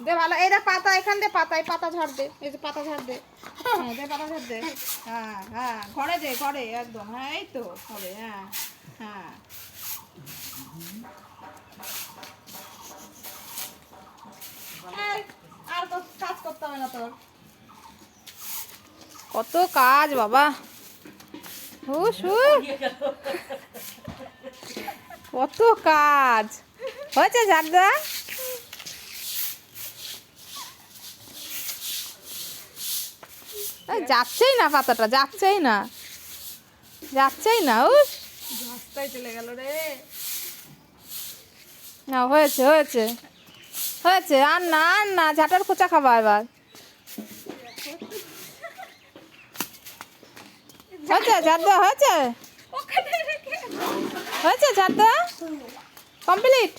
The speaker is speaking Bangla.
দে ভালো, এই দেখ পাতা, এখান দে পাতা, এই পাতা ঝাড় দে, এই যে পাতা ঝাড় দে, হ্যাঁ দে পাতা ঝাড় দে, হ্যাঁ হ্যাঁ ঘরে দে, ঘরে একদম, হ্যাঁ এই তো হবে, হ্যাঁ হ্যাঁ। আর তো কাজ করতে হবে না তোর। কত কাজ বাবা, কত কাজ হয়েছে ঝাড়দা। যাচ্ছেই না পাতাটা, যাচ্ছেই না, যাচ্ছেই না, রাস্তায় চলে গেল রে। না হয়েছে হয়েছে হয়েছে, আর না আর না, ঝাঁটার খোঁচা খাবা এবার। হয়েছে ঝাড়দা, হয়েছে হয়েছে ঝাড়দা কমপ্লিট।